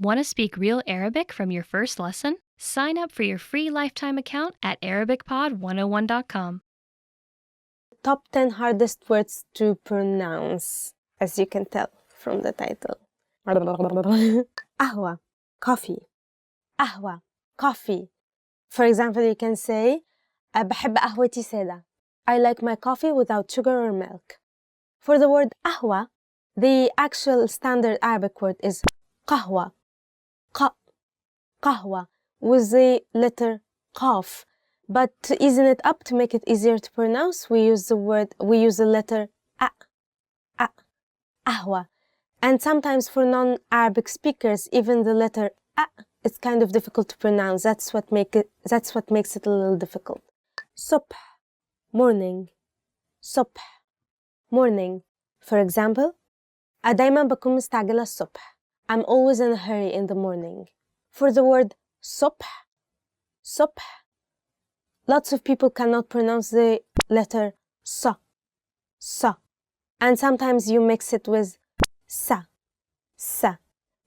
Want to speak real Arabic from your first lesson? Sign up for your free lifetime account at ArabicPod101.com. Top 10 hardest words to pronounce, as you can tell from the title. Ahwa, coffee. Ahwa, coffee. For example, you can say بحب قهوتي سادة. I like my coffee without sugar or milk. For the word ahwa, the actual standard Arabic word is qahwa. Qahwa with the letter qaf. But to easen it up, to make it easier to pronounce, we use the letter a, ahwa. And sometimes for non-Arabic speakers, even the letter a is kind of difficult to pronounce. That's what makes it a little difficult. Subh, morning. Subh, morning. For example, دايما بكون مستعجلة الصبح. I'm always in a hurry in the morning. For the word subh, lots of people cannot pronounce the letter sa. And sometimes you mix it with sa.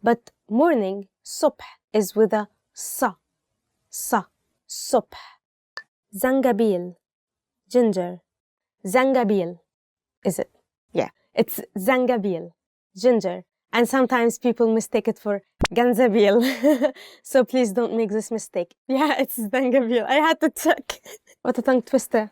But morning, subh, is with a sa. Subh. Zangabil, ginger. Zangabil, is it? Yeah, it's zangabil, ginger. And sometimes people mistake it for ganzabil. So please don't make this mistake. Yeah, it's zangabil. I had to check. What a tongue twister.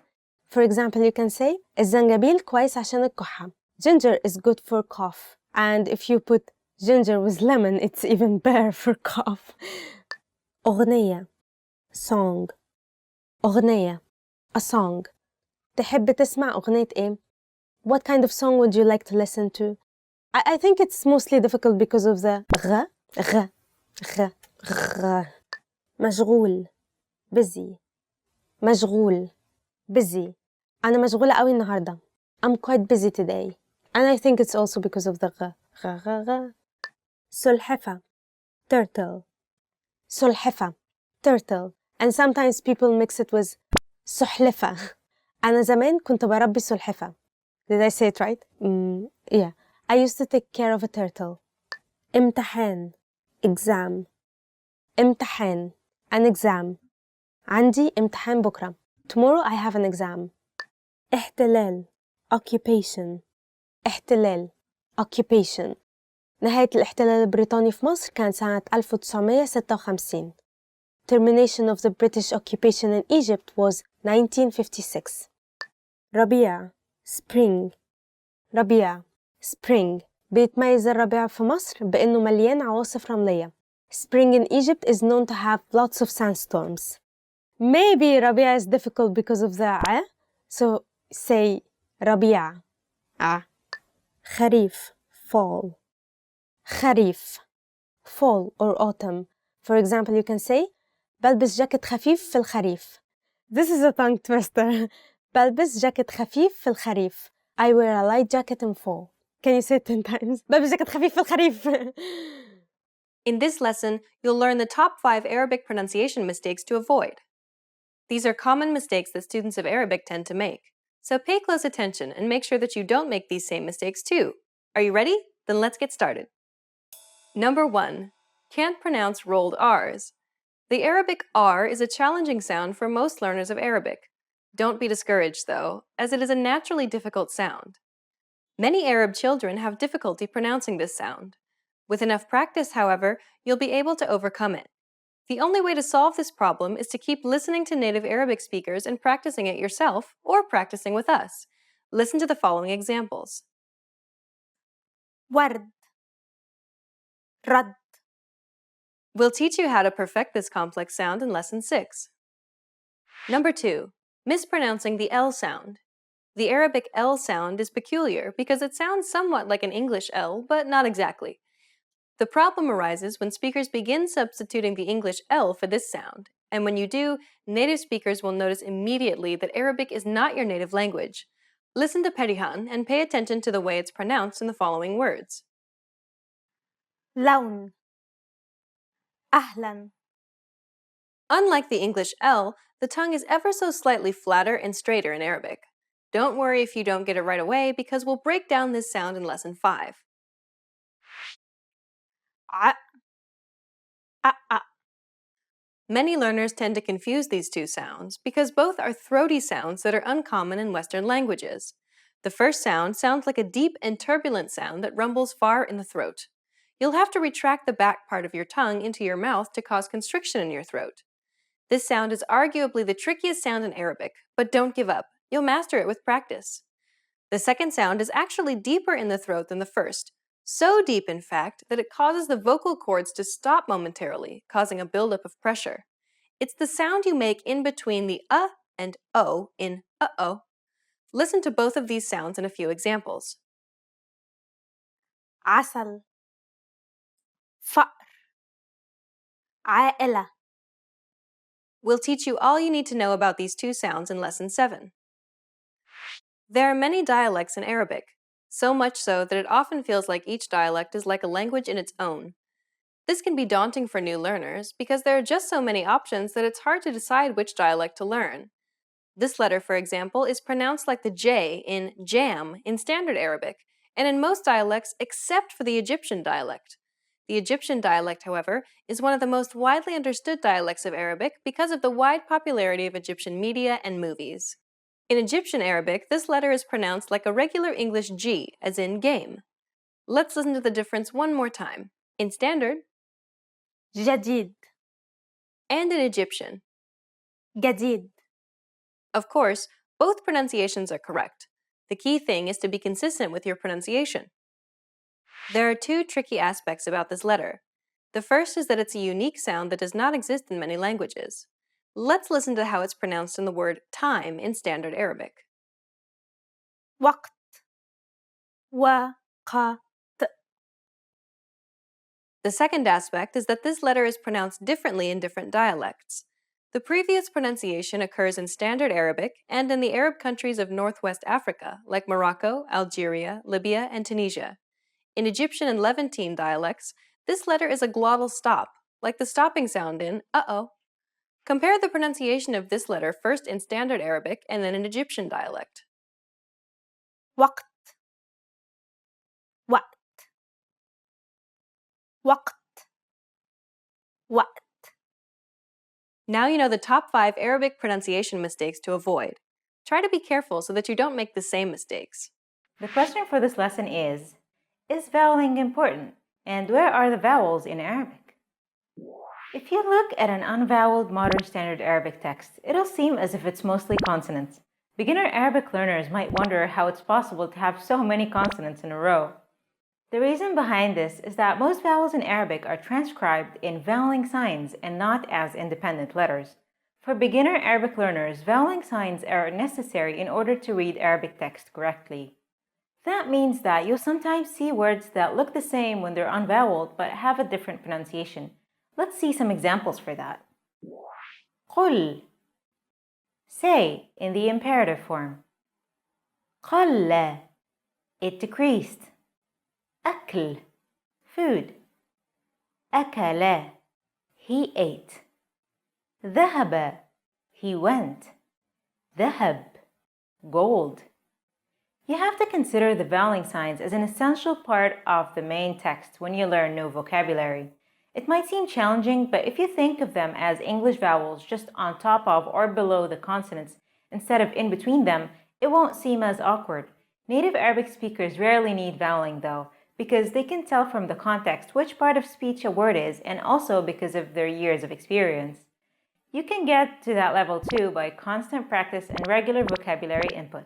For example, you can say الزنجبيل كويس عشان الكحة. Ginger is good for cough. And if you put ginger with lemon, it's even better for cough. أغنية, song. أغنية, a song. تحب تسمع أغنية إيه? What kind of song would you like to listen to? I think it's mostly difficult because of the غ. مشغول, busy. مشغول, busy. أنا مشغولة قوي النهاردة. I'm quite busy today. And I think it's also because of the غ. سلحفة, turtle. سلحفة, turtle. And sometimes people mix it with سحلفة. أنا زمان كنت بربي سلحفة. Did I say it right? Yeah. I used to take care of a turtle. امتحان, exam. امتحان, an exam. عندي امتحان بكرة. Tomorrow I have an exam. احتلال, occupation. احتلال, occupation. نهاية الاحتلال البريطاني في مصر كان سنة 1956. Termination of the British occupation in Egypt was 1956. ربيع, spring. ربيع, spring. بيتميز الربيع في مصر بأنه مليان عواصف رملية. Spring in Egypt is known to have lots of sandstorms. Maybe ربيع is difficult because of the ع, so say ربيع. خريف, fall. خريف, fall or autumn. For example, you can say بلبس جاكيت خفيف في الخريف. This is a tongue twister. بلبس جاكيت خفيف في الخريف. I wear a light jacket in fall. Can you say it 10 times? بلبس جاكيت خفيف في الخريف. In this lesson, you'll learn the top 5 Arabic pronunciation mistakes to avoid. These are common mistakes that students of Arabic tend to make. So pay close attention and make sure that you don't make these same mistakes too. Are you ready? Then let's get started. Number 1. Can't pronounce rolled R's. The Arabic R is a challenging sound for most learners of Arabic. Don't be discouraged, though, as it is a naturally difficult sound. Many Arab children have difficulty pronouncing this sound. With enough practice, however, you'll be able to overcome it. The only way to solve this problem is to keep listening to native Arabic speakers and practicing it yourself, or practicing with us. Listen to the following examples. ورد, رد. We'll teach you how to perfect this complex sound in Lesson 6. Number 2. Mispronouncing the L sound. The Arabic L sound is peculiar because it sounds somewhat like an English L, but not exactly. The problem arises when speakers begin substituting the English L for this sound, and when you do, native speakers will notice immediately that Arabic is not your native language. Listen to Perihan and pay attention to the way it's pronounced in the following words. لون, أهلاً. Unlike the English L, the tongue is ever so slightly flatter and straighter in Arabic. Don't worry if you don't get it right away, because we'll break down this sound in Lesson 5. ع, a. Many learners tend to confuse these two sounds because both are throaty sounds that are uncommon in Western languages. The first sound sounds like a deep and turbulent sound that rumbles far in the throat. You'll have to retract the back part of your tongue into your mouth to cause constriction in your throat. This sound is arguably the trickiest sound in Arabic, but don't give up. You'll master it with practice. The second sound is actually deeper in the throat than the first, so deep in fact that it causes the vocal cords to stop momentarily, causing a buildup of pressure. It's the sound you make in between the and o in uh-oh. Listen to both of these sounds in a few examples. عسل فأر عائلة. We'll teach you all you need to know about these two sounds in Lesson 7. There are many dialects in Arabic, so much so that it often feels like each dialect is like a language in its own. This can be daunting for new learners because there are just so many options that it's hard to decide which dialect to learn. This letter, for example, is pronounced like the J in jam in Standard Arabic, and in most dialects except for the Egyptian dialect. The Egyptian dialect, however, is one of the most widely understood dialects of Arabic because of the wide popularity of Egyptian media and movies. In Egyptian Arabic, this letter is pronounced like a regular English G, as in game. Let's listen to the difference one more time. In Standard, جديد and in Egyptian. جديد. Of course, both pronunciations are correct. The key thing is to be consistent with your pronunciation. There are two tricky aspects about this letter. The first is that it's a unique sound that does not exist in many languages. Let's listen to how it's pronounced in the word time in Standard Arabic. وقت وقت. The second aspect is that this letter is pronounced differently in different dialects. The previous pronunciation occurs in Standard Arabic and in the Arab countries of Northwest Africa, like Morocco, Algeria, Libya, and Tunisia. In Egyptian and Levantine dialects, this letter is a glottal stop, like the stopping sound in uh-oh. Compare the pronunciation of this letter first in Standard Arabic and then in Egyptian dialect. وقت وقت وقت وقت. Now you know the top 5 Arabic pronunciation mistakes to avoid. Try to be careful so that you don't make the same mistakes. The question for this lesson is voweling important? And where are the vowels in Arabic? If you look at an unvoweled modern standard Arabic text, it'll seem as if it's mostly consonants. Beginner Arabic learners might wonder how it's possible to have so many consonants in a row. The reason behind this is that most vowels in Arabic are transcribed in voweling signs and not as independent letters. For beginner Arabic learners, voweling signs are necessary in order to read Arabic text correctly. That means that you'll sometimes see words that look the same when they're unvoweled but have a different pronunciation. Let's see some examples for that. قل, say in the imperative form. قل, it decreased. أكل, food. أكل, he ate. ذهب, he went. ذهب, gold. You have to consider the voweling signs as an essential part of the main text when you learn new vocabulary. It might seem challenging, but if you think of them as English vowels just on top of or below the consonants instead of in between them, it won't seem as awkward. Native Arabic speakers rarely need voweling though, because they can tell from the context which part of speech a word is, and also because of their years of experience. You can get to that level too by constant practice and regular vocabulary input.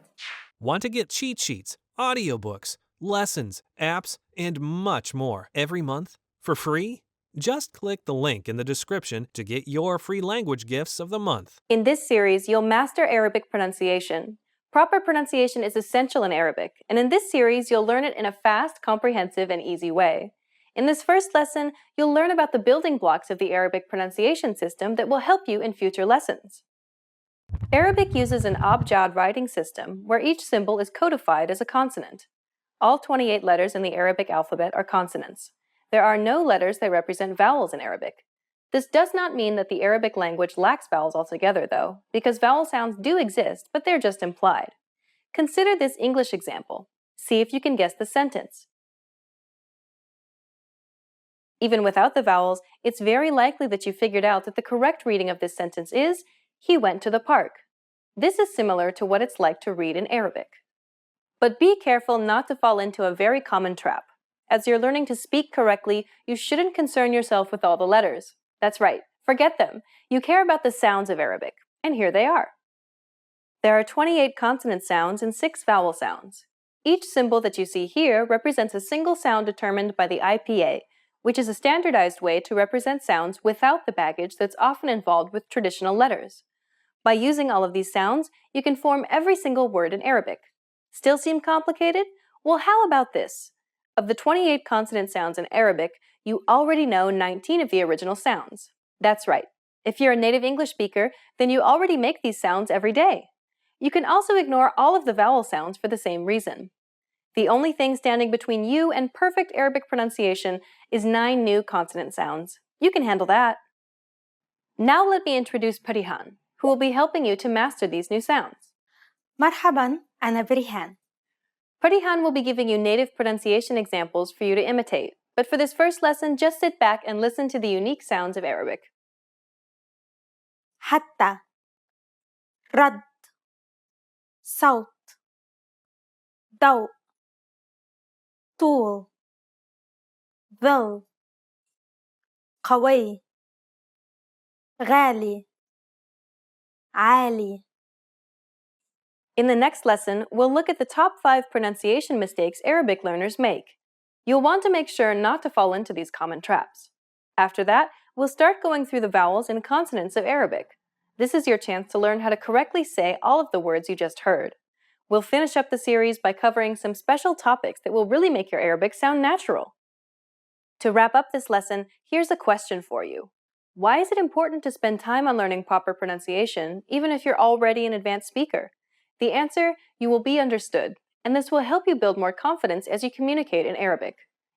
Want to get cheat sheets, audiobooks, lessons, apps, and much more every month for free? Just click the link in the description to get your free language gifts of the month. In this series, you'll master Arabic pronunciation. Proper pronunciation is essential in Arabic, and in this series, you'll learn it in a fast, comprehensive, and easy way. In this first lesson, you'll learn about the building blocks of the Arabic pronunciation system that will help you in future lessons. Arabic uses an abjad writing system where each symbol is codified as a consonant. All 28 letters in the Arabic alphabet are consonants. There are no letters that represent vowels in Arabic. This does not mean that the Arabic language lacks vowels altogether, though, because vowel sounds do exist, but they're just implied. Consider this English example. See if you can guess the sentence. Even without the vowels, it's very likely that you figured out that the correct reading of this sentence is, he went to the park. This is similar to what it's like to read in Arabic. But be careful not to fall into a very common trap. As you're learning to speak correctly, you shouldn't concern yourself with all the letters. That's right, forget them. You care about the sounds of Arabic, and here they are. There are 28 consonant sounds and 6 vowel sounds. Each symbol that you see here represents a single sound determined by the IPA, which is a standardized way to represent sounds without the baggage that's often involved with traditional letters. By using all of these sounds, you can form every single word in Arabic. Still seem complicated? Well, how about this? Of the 28 consonant sounds in Arabic, you already know 19 of the original sounds. That's right. If you're a native English speaker, then you already make these sounds every day. You can also ignore all of the vowel sounds for the same reason. The only thing standing between you and perfect Arabic pronunciation is 9 new consonant sounds. You can handle that. Now let me introduce Parihan, who will be helping you to master these new sounds. مرحبا أنا بريهان. Parihan will be giving you native pronunciation examples for you to imitate, but for this first lesson, just sit back and listen to the unique sounds of Arabic. حتى رد صوت ضوء طول ظل قوي غالي عالي. In the next lesson, we'll look at the top 5 pronunciation mistakes Arabic learners make. You'll want to make sure not to fall into these common traps. After that, we'll start going through the vowels and consonants of Arabic. This is your chance to learn how to correctly say all of the words you just heard. We'll finish up the series by covering some special topics that will really make your Arabic sound natural. To wrap up this lesson, here's a question for you. Why is it important to spend time on learning proper pronunciation, even if you're already an advanced speaker? The answer, you will be understood, and this will help you build more confidence as you communicate in Arabic.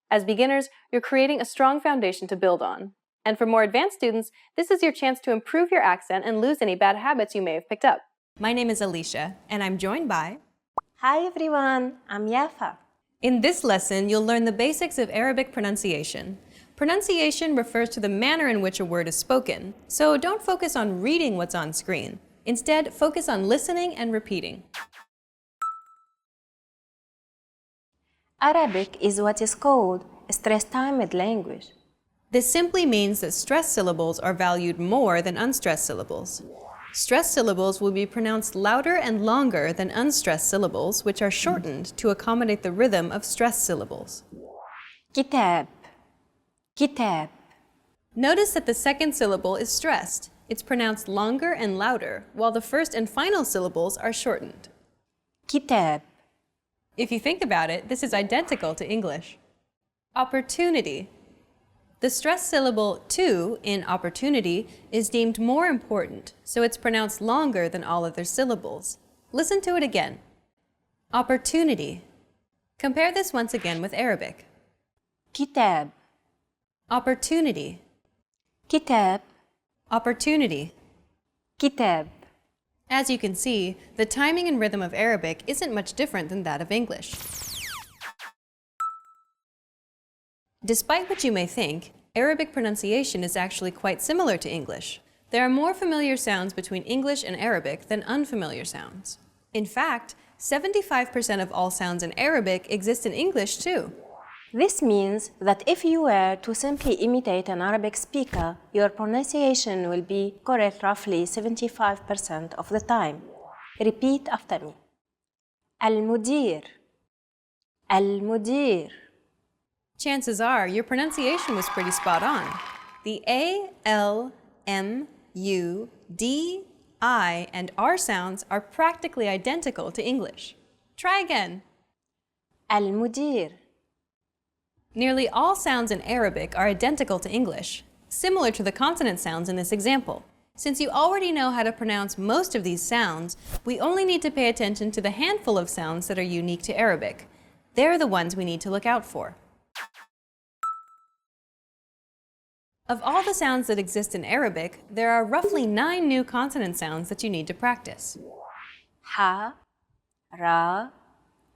As beginners, you're creating a strong foundation to build on. And for more advanced students, this is your chance to improve your accent and lose any bad habits you may have picked up. My name is Alicia, and I'm joined by... Hi everyone, I'm Yafa. In this lesson, you'll learn the basics of Arabic pronunciation. Pronunciation refers to the manner in which a word is spoken, so don't focus on reading what's on screen. Instead, focus on listening and repeating. Arabic is what is called a stress-timed language. This simply means that stressed syllables are valued more than unstressed syllables. Stressed syllables will be pronounced louder and longer than unstressed syllables, which are shortened to accommodate the rhythm of stressed syllables. كتاب كتاب. Notice that the second syllable is stressed. It's pronounced longer and louder, while the first and final syllables are shortened. كتاب. If you think about it, this is identical to English. Opportunity. The stressed syllable to in opportunity is deemed more important, so it's pronounced longer than all other syllables. Listen to it again. Opportunity. Compare this once again with Arabic. كتاب. Opportunity. كتاب. Opportunity. كتاب. As you can see, the timing and rhythm of Arabic isn't much different than that of English. Despite what you may think, Arabic pronunciation is actually quite similar to English. There are more familiar sounds between English and Arabic than unfamiliar sounds. In fact, 75% of all sounds in Arabic exist in English too. This means that if you were to simply imitate an Arabic speaker, your pronunciation will be correct roughly 75% of the time. Repeat after me. المدير. المدير. Chances are your pronunciation was pretty spot on. The A, L, M, U, D, I, and R sounds are practically identical to English. Try again. المدير. Nearly all sounds in Arabic are identical to English, similar to the consonant sounds in this example. Since you already know how to pronounce most of these sounds, we only need to pay attention to the handful of sounds that are unique to Arabic. They're the ones we need to look out for. Of all the sounds that exist in Arabic, there are roughly 9 new consonant sounds that you need to practice. ح را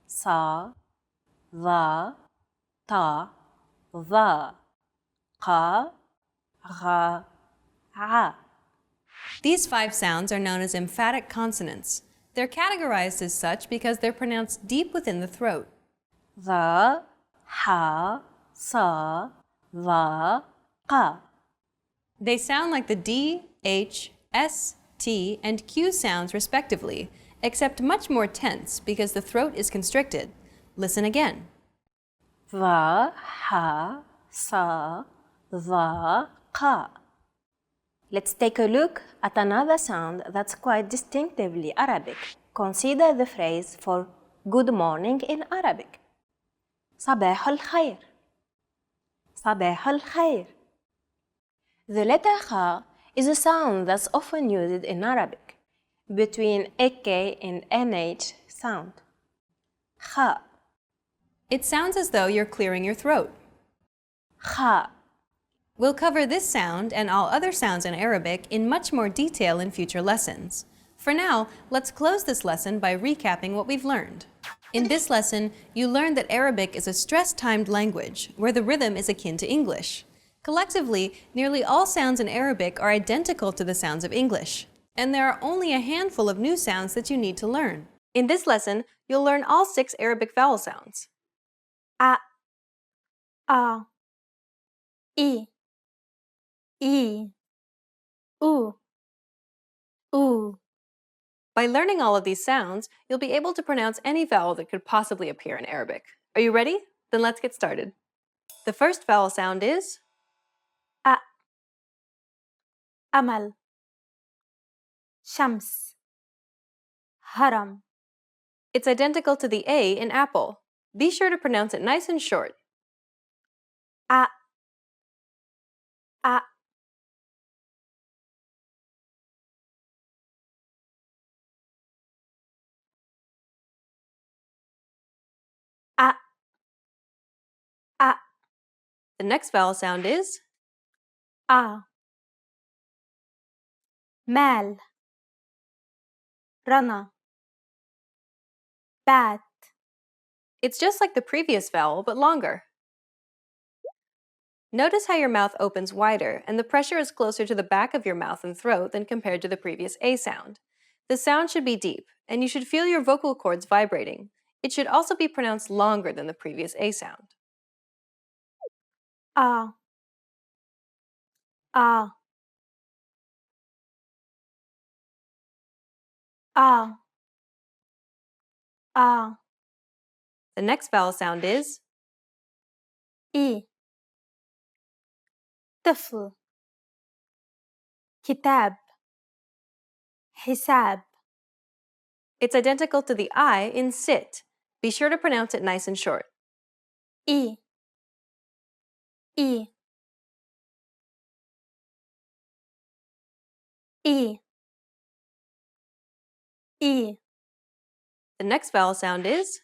صا ظا طا ظا qa, gha, a. These 5 sounds are known as emphatic consonants. They're categorized as such because they're pronounced deep within the throat. Dha, ha, sa, va, qa. They sound like the D, H, S, T, and Q sounds respectively, except much more tense because the throat is constricted. Listen again. Va, ha, sa, va, qa. Let's take a look at another sound that's quite distinctively Arabic. Consider the phrase for good morning in Arabic. صباح الخير. صباح الخير. The letter kha is a sound that's often used in Arabic between AK and NH sound. Kha, It sounds as though you're clearing your throat. kha. We'll cover this sound and all other sounds in Arabic in much more detail in future lessons. For now, let's close this lesson by recapping what we've learned. In this lesson, you learned that Arabic is a stress-timed language where the rhythm is akin to English. Collectively, nearly all sounds in Arabic are identical to the sounds of English, and there are only a handful of new sounds that you need to learn. In this lesson, you'll learn all 6 Arabic vowel sounds. A, I, U. By learning all of these sounds, you'll be able to pronounce any vowel that could possibly appear in Arabic. Are you ready? Then let's get started. The first vowel sound is A, amal, shams, haram. It's identical to the A in apple. Be sure to pronounce it nice and short. A, a. A, a. The next vowel sound is A, mal, rana, bat. It's just like the previous vowel, but longer. Notice how your mouth opens wider and the pressure is closer to the back of your mouth and throat than compared to the previous A sound. The sound should be deep, and you should feel your vocal cords vibrating. It should also be pronounced longer than the previous A sound. A, a. A, a. The next vowel sound is إي طفل كتاب حساب. It's identical to the I in sit. Be sure to pronounce it nice and short. إي إي إي إي The next vowel sound is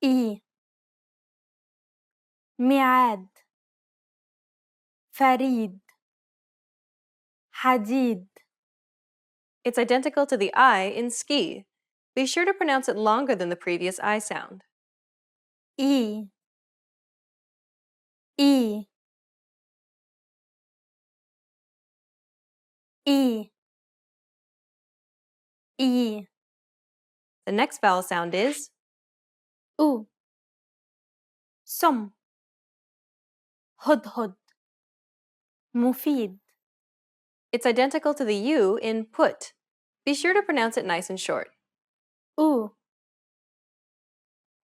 إي ميعاد فريد حديد. It's identical to the I in ski. Be sure to pronounce it longer than the previous I sound. إي إي إي إي. The next vowel sound is أو سم هدهد مفيد. It's identical to the U in put. Be sure to pronounce it nice and short. أو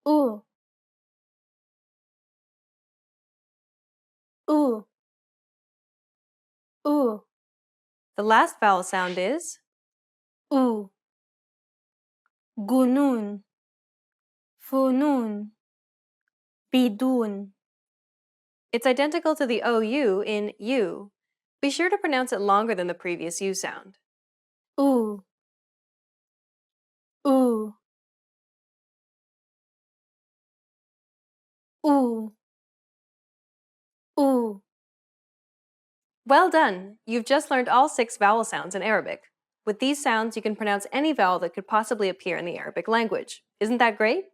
أو أو أو The last vowel sound is أو جنون فنون بدون. It's identical to the OU in U. Be sure to pronounce it longer than the previous U sound. أو أو أو أو. Well done! You've just learned all 6 vowel sounds in Arabic. With these sounds, you can pronounce any vowel that could possibly appear in the Arabic language. Isn't that great?